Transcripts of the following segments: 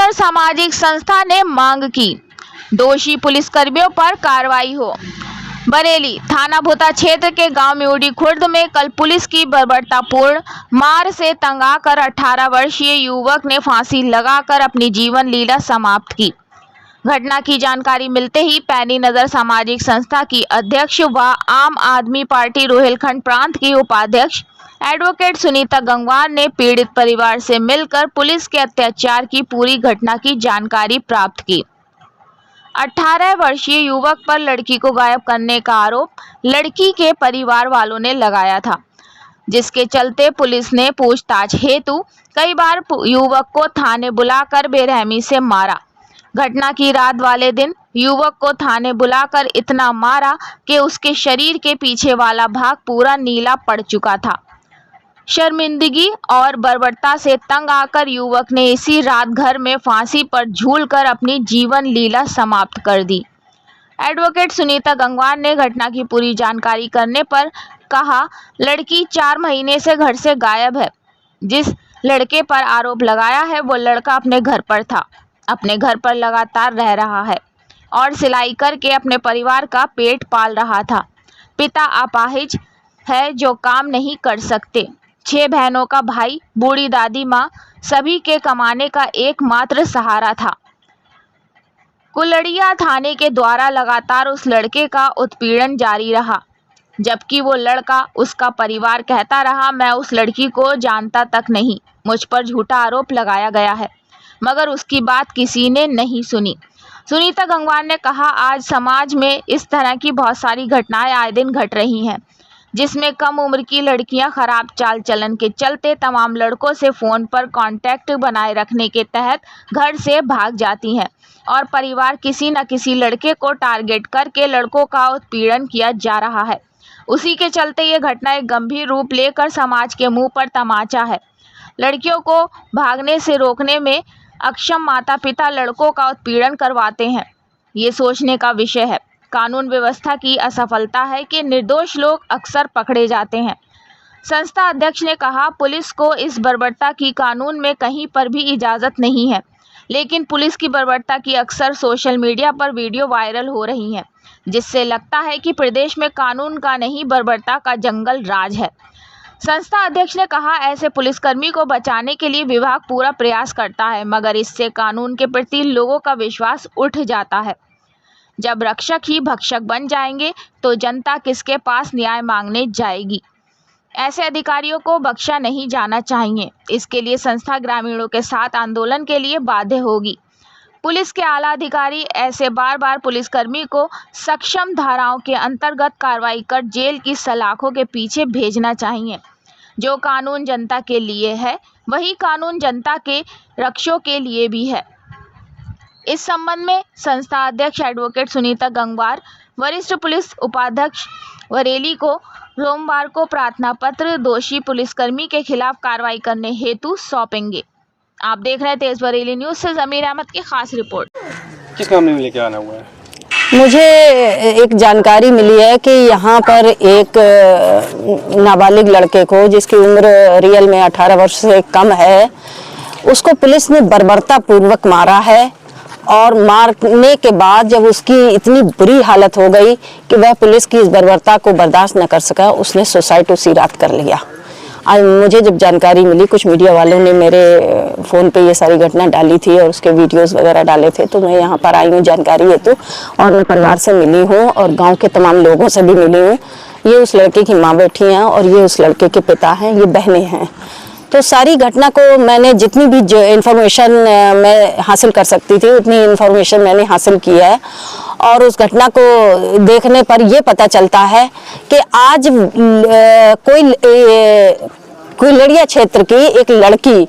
नगर सामाजिक संस्था ने मांग की, दोषी पुलिसकर्मियों पर कार्रवाई हो। बरेली थाना भूता क्षेत्र के गांव म्यूडी खुर्द में कल पुलिस की बर्बरतापूर्ण मार से तंग आकर 18 वर्षीय युवक ने फांसी लगाकर अपनी जीवन लीला समाप्त की। घटना की जानकारी मिलते ही पैनी नगर सामाजिक संस्था की अध्यक्ष व आम आदमी पार्टी रोहिलखंड प्रांत की उपाध्यक्ष एडवोकेट सुनीता गंगवार ने पीड़ित परिवार से मिलकर पुलिस के अत्याचार की पूरी घटना की जानकारी प्राप्त की। 18 वर्षीय युवक पर लड़की को गायब करने का आरोप लड़की के परिवार वालों ने लगाया था, जिसके चलते पुलिस ने पूछताछ हेतु कई बार युवक को थाने बुलाकर बेरहमी से मारा। घटना की रात वाले दिन युवक को थाने बुलाकर इतना मारा कि उसके शरीर के पीछे वाला भाग पूरा नीला पड़ चुका था। शर्मिंदगी और बर्बरता से तंग आकर युवक ने इसी रात घर में फांसी पर झूलकर अपनी जीवन लीला समाप्त कर दी। एडवोकेट सुनीता गंगवार ने घटना की पूरी जानकारी करने पर कहा, लड़की 4 महीने से घर से गायब है। जिस लड़के पर आरोप लगाया है वो लड़का अपने घर पर था, अपने घर पर लगातार रह रहा है और सिलाई करके अपने परिवार का पेट पाल रहा था। पिता अपाहिज है जो काम नहीं कर सकते। 6 बहनों का भाई, बूढ़ी दादी माँ, सभी के कमाने का एकमात्र सहारा था। कुलड़िया थाने के द्वारा लगातार उस लड़के का उत्पीड़न जारी रहा, जबकि वो लड़का, उसका परिवार कहता रहा, मैं उस लड़की को जानता तक नहीं, मुझ पर झूठा आरोप लगाया गया है, मगर उसकी बात किसी ने नहीं सुनी। सुनीता गंगवार ने कहा, आज समाज में इस तरह की बहुत सारी घटनाएं आए दिन घट रही हैं, जिसमें कम उम्र की लड़कियां खराब चाल चलन के चलते तमाम लड़कों से फ़ोन पर कांटेक्ट बनाए रखने के तहत घर से भाग जाती हैं और परिवार किसी न किसी लड़के को टारगेट करके लड़कों का उत्पीड़न किया जा रहा है। उसी के चलते ये घटना एक गंभीर रूप लेकर समाज के मुंह पर तमाचा है। लड़कियों को भागने से रोकने में अक्षम माता पिता लड़कों का उत्पीड़न करवाते हैं। ये सोचने का विषय है। कानून व्यवस्था की असफलता है कि निर्दोष लोग अक्सर पकड़े जाते हैं। संस्था अध्यक्ष ने कहा, पुलिस को इस बर्बरता की कानून में कहीं पर भी इजाज़त नहीं है, लेकिन पुलिस की बर्बरता की अक्सर सोशल मीडिया पर वीडियो वायरल हो रही हैं, जिससे लगता है कि प्रदेश में कानून का नहीं बर्बरता का जंगल राज है। संस्था अध्यक्ष ने कहा, ऐसे पुलिसकर्मी को बचाने के लिए विभाग पूरा प्रयास करता है, मगर इससे कानून के प्रति लोगों का विश्वास उठ जाता है। जब रक्षक ही भक्षक बन जाएंगे तो जनता किसके पास न्याय मांगने जाएगी। ऐसे अधिकारियों को बख्शा नहीं जाना चाहिए। इसके लिए संस्था ग्रामीणों के साथ आंदोलन के लिए बाध्य होगी। पुलिस के आला अधिकारी ऐसे बार बार पुलिसकर्मी को सक्षम धाराओं के अंतर्गत कार्रवाई कर जेल की सलाखों के पीछे भेजना चाहिए। जो कानून जनता के लिए है, वही कानून जनता के रक्षकों के लिए भी है। इस संबंध में संस्था अध्यक्ष एडवोकेट सुनीता गंगवार वरिष्ठ पुलिस उपाध्यक्ष बरेली को सोमवार को प्रार्थना पत्र दोषी पुलिसकर्मी के खिलाफ कार्रवाई करने हेतु सौंपेंगे। आप देख रहे हैं तेज बरेली न्यूज से जमीर अहमद की खास रिपोर्ट। किस मामले में लेके आना हुआ है? मुझे एक जानकारी मिली है कि यहाँ पर एक नाबालिग लड़के को, जिसकी उम्र रियल में 18 वर्ष से कम है, उसको पुलिस ने बर्बरता पूर्वक मारा है और मारने के बाद जब उसकी इतनी बुरी हालत हो गई कि वह पुलिस की इस बर्बरता को बर्दाश्त न कर सका, उसने सुसाइड उसी रात कर लिया। आज मुझे जब जानकारी मिली, कुछ मीडिया वालों ने मेरे फ़ोन पे ये सारी घटना डाली थी और उसके वीडियोस वगैरह डाले थे, तो मैं यहाँ पर आई हूँ जानकारी हेतु और मैं परिवार से मिली हूँ और गांव के तमाम लोगों से भी मिली हूँ। ये उस लड़के की माँ बैठी हैं और ये उस लड़के के पिता हैं, ये बहनें हैं। तो सारी घटना को मैंने जितनी भी जो इन्फॉर्मेशन मैं हासिल कर सकती थी उतनी इन्फॉर्मेशन मैंने हासिल की है और उस घटना को देखने पर यह पता चलता है कि आज कोई लड़िया क्षेत्र की एक लड़की,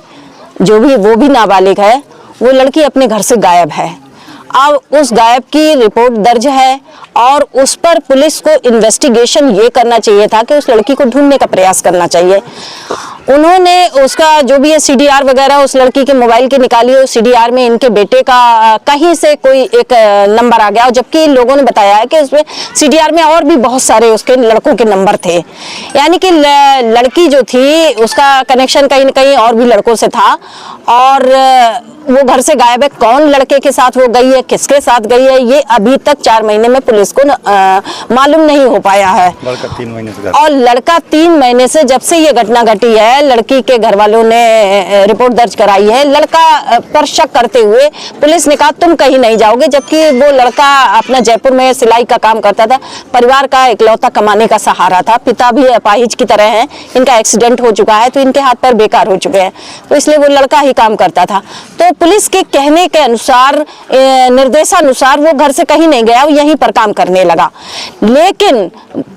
जो भी वो भी नाबालिग है, वो लड़की अपने घर से गायब है। अब उस गायब की रिपोर्ट दर्ज है और उस पर पुलिस को इन्वेस्टिगेशन ये करना चाहिए था कि उस लड़की को ढूंढने का प्रयास करना चाहिए। उन्होंने उसका जो भी है CDR वगैरह उस लड़की के मोबाइल की निकाली, उस CDR में इनके बेटे का कहीं से कोई एक नंबर आ गया, और जबकि लोगों ने बताया है कि उसमें CDR में और भी बहुत सारे उसके लड़कों के नंबर थे। यानी कि लड़की जो थी उसका कनेक्शन कहीं न कहीं और भी लड़कों से था, और वो घर से गायब है। कौन लड़के के साथ वो गई है, किसके साथ गई है, ये अभी तक 4 महीने में पुलिस को मालूम नहीं हो पाया है। लड़का 3 महीने से और लड़का 3 महीने से, जब से ये घटना घटी है, लड़की के घर वालों ने रिपोर्ट दर्ज कराई है। लड़का पर शक करते हुए पुलिस ने कहा तुम कहीं नहीं जाओगे, जबकि वो लड़का अपना जयपुर में सिलाई का काम करता था, परिवार का इकलौता कमाने का सहारा था। पिता भी अपाहिज की तरह हैं, इनका एक्सीडेंट हो चुका है तो इनके हाथ पैर बेकार हो चुके हैं, तो इसलिए वो लड़का ही काम करता था। तो पुलिस के कहने के अनुसार, निर्देशानुसार वो घर से कहीं नहीं गया, वो यहीं पर काम करने लगा। लेकिन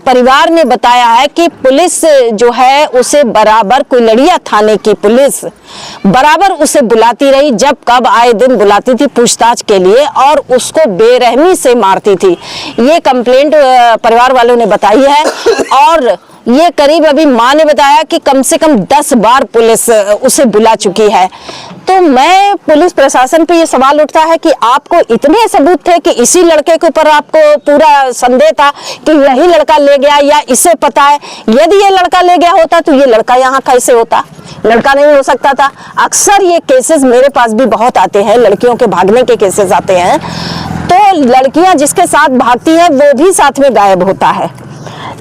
परिवार ने बताया है कि पुलिस जो है उसे बराबर, कुलड़िया थाने की पुलिस बराबर उसे बुलाती रही, जब कब आए दिन बुलाती थी पूछताछ के लिए, और उसको बेरहमी से मारती थी। ये कंप्लेंट परिवार वालों ने बताई है, और ये करीब अभी मां ने बताया कि कम से कम 10 बार पुलिस उसे बुला चुकी है। तो मैं पुलिस प्रशासन पे ये सवाल उठता है कि आपको इतने सबूत थे कि इसी लड़के के ऊपर आपको पूरा संदेह था कि यही लड़का ले गया, या इसे पता है? यदि ये लड़का ले गया होता तो ये लड़का यहाँ कैसे होता? लड़का नहीं हो सकता था। अक्सर ये केसेस मेरे पास भी बहुत आते हैं, लड़कियों के भागने के केसेस आते हैं, तो लड़कियां जिसके साथ भागती हैं वो भी साथ में गायब होता है।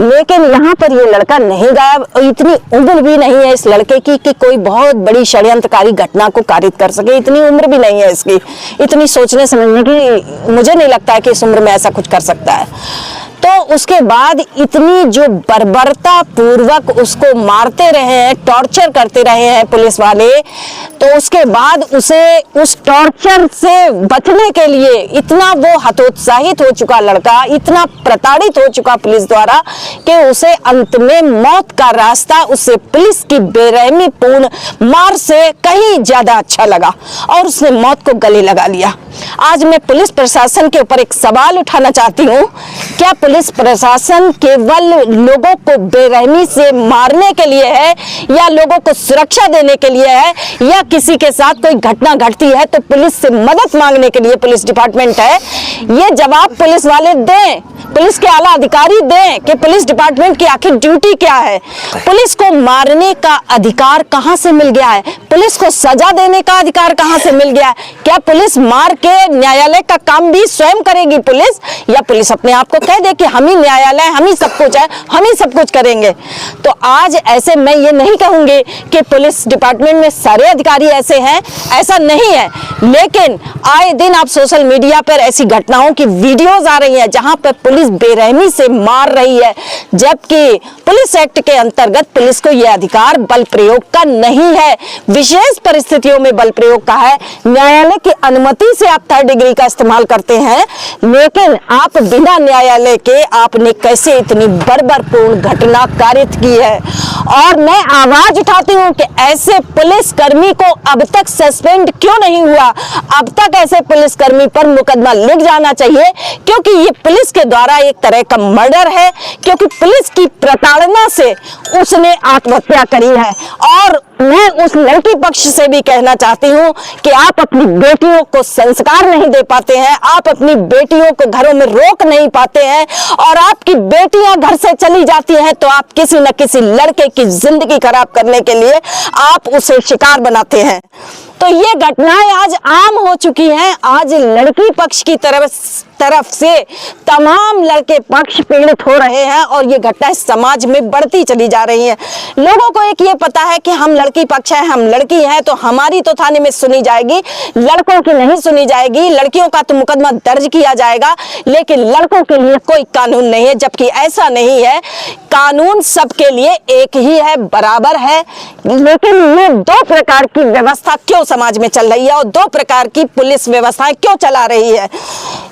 लेकिन यहाँ पर ये लड़का नहीं गायब, इतनी उम्र भी नहीं है इस लड़के की कि कोई बहुत बड़ी षड्यंत्रकारी घटना को कारित कर सके। इतनी उम्र भी नहीं है इसकी, इतनी सोचने समझने की मुझे नहीं लगता है कि इस उम्र में ऐसा कुछ कर सकता है। तो उसके बाद इतनी जो बर्बरता पूर्वक उसको मारते रहे हैं, टॉर्चर करते रहे हैं पुलिस वाले, तो उसके बाद उसे उस टॉर्चर से बचने के लिए इतना वो हतोत्साहित हो चुका लड़का, इतना प्रताड़ित हो चुका पुलिस द्वारा कि उसे अंत में मौत का रास्ता उसे पुलिस की बेरहमी पूर्ण मार से कहीं ज्यादा अच्छा लगा, और उसने मौत को गले लगा लिया। आज मैं पुलिस प्रशासन के ऊपर एक सवाल उठाना चाहती हूँ, क्या पुलिस प्रशासन केवल लोगों को बेरहमी से मारने के लिए है, या लोगों को सुरक्षा देने के लिए है, या किसी के साथ कोई घटना घटती है तो पुलिस से मदद मांगने के लिए पुलिस डिपार्टमेंट है? ये जवाब पुलिस वाले दें, पुलिस के आला अधिकारी दें कि पुलिस डिपार्टमेंट की आखिर ड्यूटी क्या है। पुलिस को मारने का अधिकार कहां से मिल गया है? पुलिस को सजा देने का अधिकार कहां से मिल गया है? क्या पुलिस मार के न्यायालय का काम भी स्वयं करेगी पुलिस, या पुलिस अपने आप को कह दे कि हम ही न्यायालय, हम ही सब कुछ है, हम ही सब कुछ करेंगे? तो आज ऐसे मैं ये नहीं कहूंगी कि पुलिस डिपार्टमेंट में सारे अधिकारी ऐसे हैं, ऐसा नहीं है। लेकिन आए दिन आप सोशल मीडिया पर ऐसी घटनाओं की वीडियोज आ रही हैं जहां पर पुलिस बेरहमी से मार रही है, जबकि पुलिस एक्ट के अंतर्गत पुलिस को यह अधिकार बल प्रयोग का नहीं है। विशेष परिस्थितियों में बल प्रयोग का है। न्यायालय की अनुमति से आप 3rd डिग्री का इस्तेमाल करते हैं, लेकिन आप बिना न्यायालय के आपने कैसे इतनी बर्बरपूर्ण घटना कारित की है? और मैं आवाज उठाती हूं कि ऐसे पुलिसकर्मी को अब तक सस्पेंड क्यों नहीं हुआ? अब तक ऐसे पुलिसकर्मी पर मुकदमा लिख जाना चाहिए, क्योंकि ये पुलिस के द्वारा एक तरह का मर्डर है, क्योंकि पुलिस की प्रताड़ना से उसने आत्महत्या करी है। और मैं उस लड़की पक्ष से भी कहना चाहती हूँ कि आप अपनी बेटियों को संस्कार नहीं दे पाते हैं, आप अपनी बेटियों को घरों में रोक नहीं पाते हैं, और आपकी बेटियां घर से चली जाती हैं तो आप किसी न किसी लड़के की जिंदगी खराब करने के लिए आप उसे शिकार बनाते हैं। तो ये घटनाएं आज आम हो चुकी हैं। आज लड़की पक्ष की तरफ से तमाम लड़के पक्ष पीड़ित हो रहे हैं, और ये घटनाएं समाज में बढ़ती चली जा रही हैं। लोगों को एक ये पता है कि हम लड़की पक्ष है, हम लड़की हैं, तो हमारी तो थाने में सुनी जाएगी, लड़कों की नहीं सुनी जाएगी। लड़कियों का तो मुकदमा दर्ज किया जाएगा, लेकिन लड़कों के लिए कोई कानून नहीं है, जबकि ऐसा नहीं है। कानून सबके लिए एक ही है, बराबर है। लेकिन ये 2 प्रकार की व्यवस्था क्यों समाज में चल रही है, और 2 प्रकार की पुलिस व्यवस्थाएं क्यों चला रही है?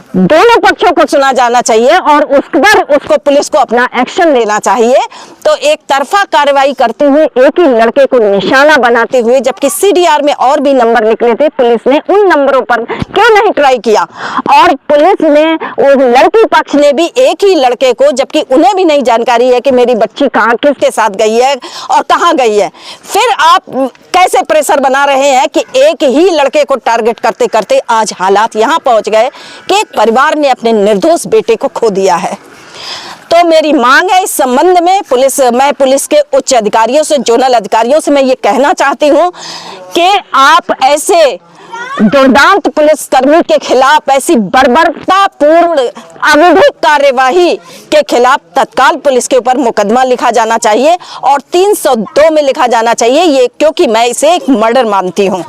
दोनों पक्षों को सुना जाना चाहिए, और उस पर उसको पुलिस को अपना एक्शन लेना चाहिए। तो तो एक तरफा कार्रवाई करते हुए एक ही लड़के को निशाना बनाते हुए, जबकि सीडीआर में और भी नंबर निकले थे, पुलिस ने उन नंबरों पर क्यों नहीं ट्राई किया? और पुलिस ने, उस लड़की पक्ष ने भी एक ही लड़के को, जबकि उन्हें भी नहीं जानकारी है कि मेरी बच्ची कहाँ, किसके साथ गई है और कहाँ गई है, फिर आप कैसे प्रेशर बना रहे हैं कि एक ही लड़के को टारगेट करते करते आज हालात यहाँ पहुँच गए कि एक परिवार ने अपने निर्दोष बेटे को खो दिया है। तो मेरी मांग है इस संबंध में मैं पुलिस के उच्च अधिकारियों से, जोनल अधिकारियों से मैं ये कहना चाहती हूँ कि आप ऐसे दुर्दांत पुलिसकर्मी के खिलाफ, ऐसी बर्बरतापूर्ण अविधिक कार्यवाही के खिलाफ तत्काल पुलिस के ऊपर मुकदमा लिखा जाना चाहिए और 302 में लिखा जाना चाहिए, ये क्योंकि मैं इसे एक मर्डर मानती हूँ।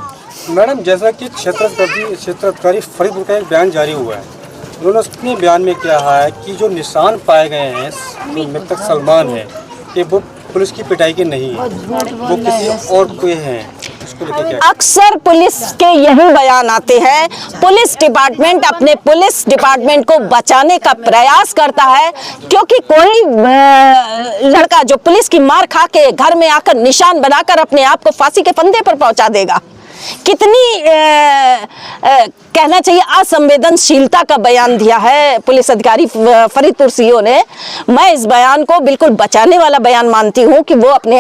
मैडम, जैसा कि क्षेत्राधिकारी फरीदपुर का एक बयान जारी हुआ है, उन्होंने अपने बयान में कहा है कि जो निशान पाए गए हैं जो मृतक सलमान है, कि वो पुलिस की पिटाई के नहीं है, वो किसी और के हैं। उसको लेकर क्या? अक्सर पुलिस के यही बयान आते हैं। पुलिस डिपार्टमेंट अपने पुलिस डिपार्टमेंट को बचाने का प्रयास करता है, क्योंकि कोई लड़का जो पुलिस की मार खा के घर में आकर निशान बनाकर अपने आप को फांसी के फंदे पर पहुंचा देगा। कितनी कहना चाहिए असंवेदनशीलता का बयान दिया है पुलिस अधिकारी फरीदपुर सीओ ने। मैं इस बयान को बिल्कुल बचाने वाला बयान मानती हूं कि वो अपने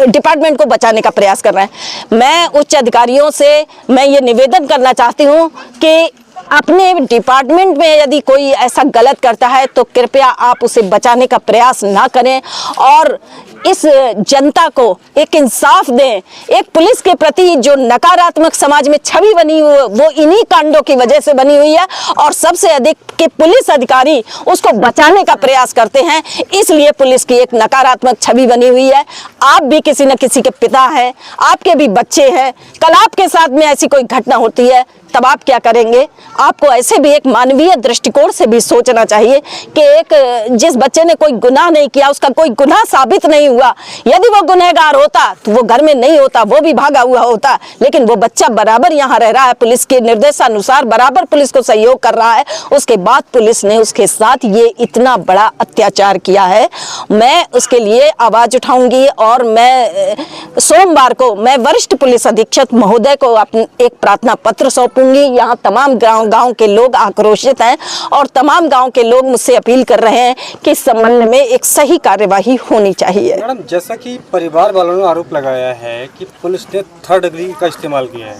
डिपार्टमेंट को बचाने का प्रयास कर रहे हैं। मैं उच्च अधिकारियों से मैं ये निवेदन करना चाहती हूं कि अपने डिपार्टमेंट में यदि कोई ऐसा गलत करता है तो कृपया आप उसे बचाने का प्रयास ना करें और इस जनता को एक इंसाफ दें। एक पुलिस के प्रति जो नकारात्मक समाज में छवि बनी हुई वो इन्हीं कांडों की वजह से बनी हुई है और सबसे अधिक के पुलिस अधिकारी उसको बचाने का प्रयास करते हैं, इसलिए पुलिस की एक नकारात्मक छवि बनी हुई है। आप भी किसी न किसी के पिता हैं, आपके भी बच्चे हैं, कल आपके साथ में ऐसी कोई घटना होती है तब आप क्या करेंगे? आपको ऐसे भी एक मानवीय दृष्टिकोण से भी सोचना चाहिए कि एक जिस बच्चे ने कोई गुनाह नहीं किया, उसका कोई गुनाह साबित नहीं हुआ, यदि वो गुनहगार होता तो वो घर में नहीं होता, वो भी भागा हुआ होता, लेकिन वो बच्चा बराबर यहाँ रह रहा है, पुलिस के निर्देशानुसार बराबर पुलिस को सहयोग कर रहा है। उसके बाद पुलिस ने उसके साथ ये इतना बड़ा अत्याचार किया है। मैं उसके लिए आवाज उठाऊंगी और मैं सोमवार को मैं वरिष्ठ पुलिस अधीक्षक महोदय को एक प्रार्थना पत्र सौंपूंगी। यहाँ तमाम गांव के लोग आक्रोशित हैं और तमाम गांव के लोग मुझसे अपील कर रहे हैं कि इस संबंध में एक सही कार्यवाही होनी चाहिए। मैडम, जैसा कि परिवार वालों ने आरोप लगाया है कि पुलिस ने 3rd डिग्री का इस्तेमाल किया है,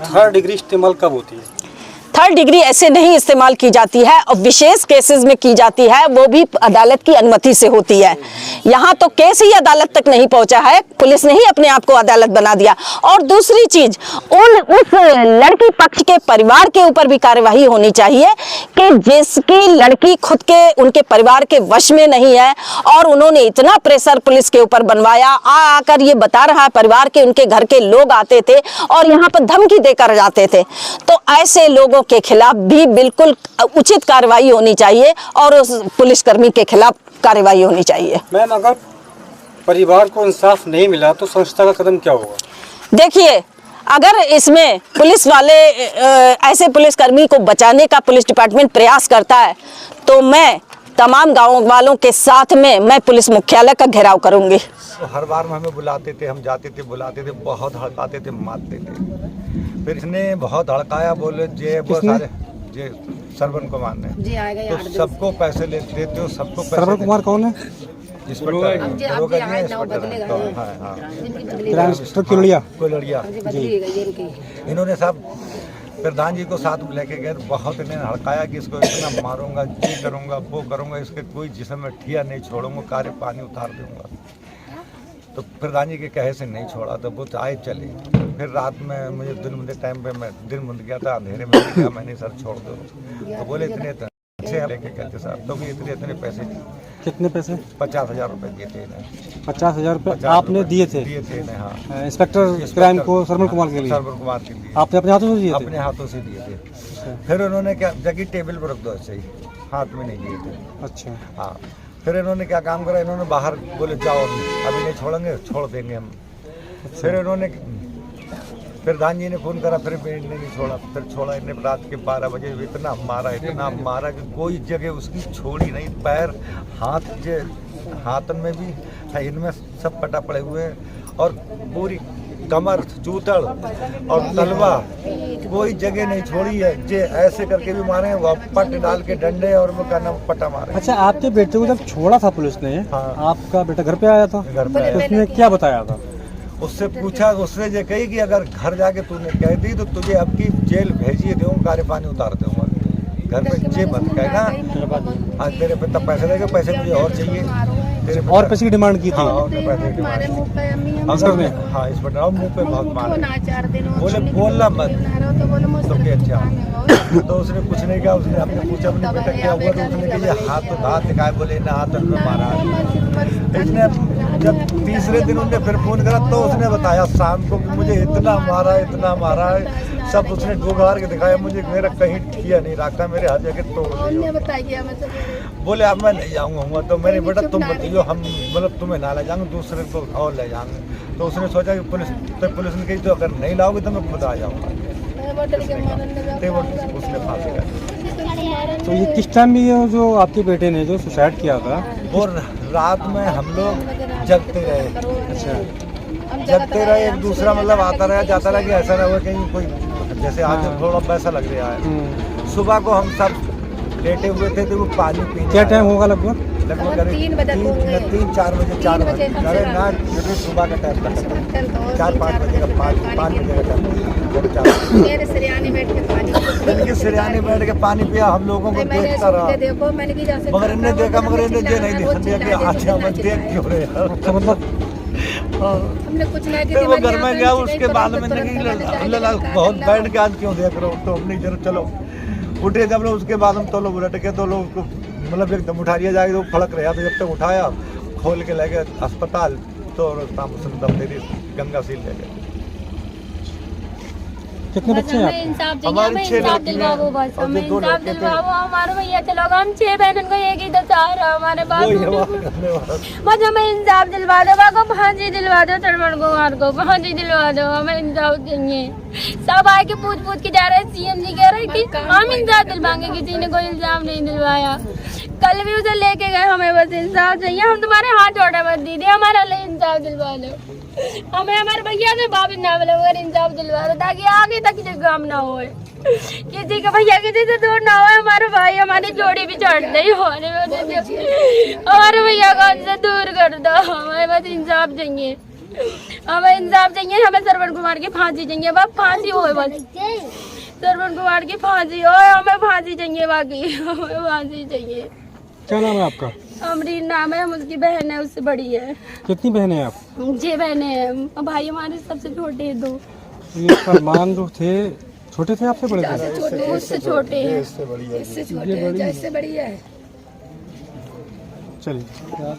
3rd डिग्री इस्तेमाल कब होती है? 3rd डिग्री ऐसे नहीं इस्तेमाल की जाती है और विशेष केसेस में की जाती है, वो भी अदालत की अनुमति से होती है। यहाँ तो केस ही अदालत तक नहीं पहुँचा है, पुलिस ने ही अपने आप को अदालत बना दिया। और दूसरी चीज, उस लड़की पक्ष के परिवार के ऊपर भी कार्यवाही होनी चाहिए कि जिसकी लड़की खुद के उनके परिवार के वश में नहीं है और उन्होंने इतना प्रेशर पुलिस के ऊपर बनवाया, आकर ये बता रहा है परिवार के उनके घर के लोग आते थे और यहाँ पर धमकी देकर जाते थे, तो ऐसे लोगों के खिलाफ भी बिल्कुल उचित कार्रवाई होनी चाहिए और उस पुलिसकर्मी के खिलाफ कार्रवाई होनी चाहिए। मैम, अगर परिवार को इंसाफ नहीं मिला तो संस्था का कदम क्या होगा? देखिए, अगर इसमें पुलिस वाले ऐसे पुलिसकर्मी को बचाने का पुलिस डिपार्टमेंट प्रयास करता है तो मैं तमाम गाँव वालों के साथ में मैं पुलिस मुख्यालय का घेराव करूंगी। तो हर बार में हमें बुलाते थे, हम जाते थे, बुलाते थे, बहुत हड़काते थे, मारते थे। फिर इसने बहुत हड़काया, बोले जे वो सारे जे श्रवण कुमार ने तो सबको पैसे देते हो, सबको पैसे। श्रवण कुमार कौन है? इन्होंने सब प्रधान जी को साथ में लेके गए, बहुत इन्हें हड़काया कि इसको इतना मारूंगा, ये करूंगा, वो करूंगा, इसके कोई जिस्म में ठिया नहीं छोड़ूंगा, कार्य पानी उतार दूंगा। तो प्रधान जी के कहे से नहीं छोड़ा, तो वो आए चले। फिर रात में मुझे दिन टाइम पे मैं दिन मुंद गया था, अंधेरे में गया, मैंने सर छोड़ दो, तो बोले इतने अच्छे लेके कहते साहब, तो भी इतने पैसे। कितने पैसे? 50,000 रुपये दिए थे इन्हें। 50,000 रुपये आपने दिए थे? दिए थे इन्हें, हाँ। इंस्पेक्टर क्राइम को श्रवण कुमार के लिए? श्रवण कुमार के लिए। आपने अपने हाथों से दिए थे? अपने हाथों से दिए थे। फिर उन्होंने क्या, जगह टेबल पर रख दो ऐसे ही, हाथ में नहीं दिए थे। अच्छा, हाँ। फिर इन्होंने क्या काम करा, इन्होंने बाहर बोले जाओ अभी नहीं छोड़ेंगे, छोड़ देंगे हम। फिर इन्होंने प्रधान जी ने फ़ोन करा, फिर इन्हें नहीं छोड़ा, फिर छोड़ा इन्हें रात के 12 बजे। इतना मारा कि कोई जगह उसकी छोड़ी नहीं, पैर हाथ हाथन में भी है, इनमें सब पटा पड़े हुए हैं और पूरी कमर चूतड़ और तलवा कोई जगह नहीं छोड़ी है। जे ऐसे करके भी मारे हैं, वो पट डाल के डंडे और वो का नाम पटा मारे। अच्छा, आपके बेटे को जब छोड़ा था पुलिस ने, हाँ। आपका बेटा घर पे आया था, घर पे तो उसने क्या बताया था? उससे पूछा, उसने ये कही कि अगर घर जाके तूने कह दी तो तुझे अब की जेल भेजिए दूँगा, कार्य पानी उतार दूँगा। घर पे ये मत कहना, हाँ तेरे पे तब पैसे देगा, पैसे मुझे और चाहिए, तेरे पे और पैसे की डिमांड की थी? हाँ, और पैसे की डिमांड। हाँ, इस पर मुँह पे बहुत मारे, बोले बोलना मत तो क्या अच्छा। तो उसने कुछ नहीं कहा, उसने हमने पूछा अपने बेटा क्या हुआ, तो उसने कहा ये हाथ दिखाए, बोले ना हाथ में मारा। इसने जब तीसरे दिन उन्हें फिर फोन करा तो उसने बताया शाम को कि मुझे इतना मारा है, सब उसने डूबार के दिखाया, मुझे मेरा कहीं किया नहीं रखा, मेरे हाथ जाके तोड़ दिया। बोले अब मैं नहीं जाऊँगा, तो मैंने बेटा तुम बताइयो, हम मतलब तुम्हें ना ले जाएंगे, दूसरे को और ले जाएंगे। तो उसने सोचा कि पुलिस ने कही तो अगर नहीं लाओगे तो मैं खुद आ जाऊँगा। उसने फांसी कर। तो ये किस टाइम में ये जो आपके बेटे ने जो सुसाइड किया था? वो रात में हम लोग जगते रहे। अच्छा, जगते रहे, एक दूसरा मतलब आता रहा जाता रहा कि ऐसा ना हो कहीं कोई जैसे आज थोड़ा पैसा लग रहा है। सुबह को हम सब लेटे हुए थे तो वो पानी पीने। क्या टाइम होगा लगभग? 3-4 बजे। अरे ना, सुबह का टाइम था, 4-5 बजे का 5 बजे का टाइम। मेरे सिरयाने बैठ के पानी इनके सिरयाने बैठ के पानी पिया, हम लोगों को देखता रहा, मगर इन्हें देखा, मगर इन्हें ये नहीं दिया कि अच्छा मैं देख क्यों रहे यार। अच्छा, मतलब हमने कुछ नहीं फिर वो घर में गया, उसके बाद में बहुत बैठ के आज क्यों देख रहे हो, तो हमने जरूर चलो उठे, जब लोग उसके बाद हम तो लोग उलट के तो लोग उसको मतलब एकदम उठा लिया जाएगा, तो फड़क रहा, तो जब तक उठाया खोल के ले गए अस्पताल, तो दम दे दी, गंगा सील ले गए। कितने बच्चे हैं आपके? हमारे 6 इंसाफ दिलवाओ, बस हमें इंसाफ दिलवाओ। हमारे भैया चलो, हम 6 बहनों को एक ही दशहरा, हमारे बस हमें इंसाफ दिलवा दो, बाको फांसी दिलवा दो, श्रवण कुमार को फांसी दिलवा दो, हमें इंसाफ चाहिए। सब आए के पूछ के जा रहे हैं, सीएम जी कह रहे हैं कि हम इंसाफ दिलवाएंगे, किसी ने कोई इंसाफ नहीं दिलवाया। कल भी उसे लेके गए, हमें बस इंसाफ चाहिए, हम तुम्हारे हाथ जोड़े मत दीदी, हमारा लिए इंसाफ दिलवा दो, हमें हमारे भैया से वापस ना मिले मगर इंसाफ दिलवा दो, ताकि आगे तक ये काम ना हो, किसी का भैया किसी से दूर ना हो, हमारे भाई हमारी जोड़ी भी चढ़ नहीं हो, हमारे भैया को हमसे दूर कर दो, हमें बस इंसाफ चाहिए, हमें इंसाफ चाहिए, हमें श्रवण कुमार की फांसी चाहिए, बस फांसी हो, बस श्रवण कुमार की फांसी हो, हमें फांसी चाहिए, बाकी हमें फांसी चाहिए। क्या नाम है आपका? अमरीन नाम है, हम उसकी बहन है, उससे बड़ी है। कितनी बहनें हैं आप? 6 बहनें हैं, भाई हमारे सबसे छोटे हैं 2। ये सलमान जो थे छोटे थे आपसे बड़े थे? उससे छोटे हैं, इससे बड़ी है, इससे छोटे हैं, इससे बड़ी है। चलिए।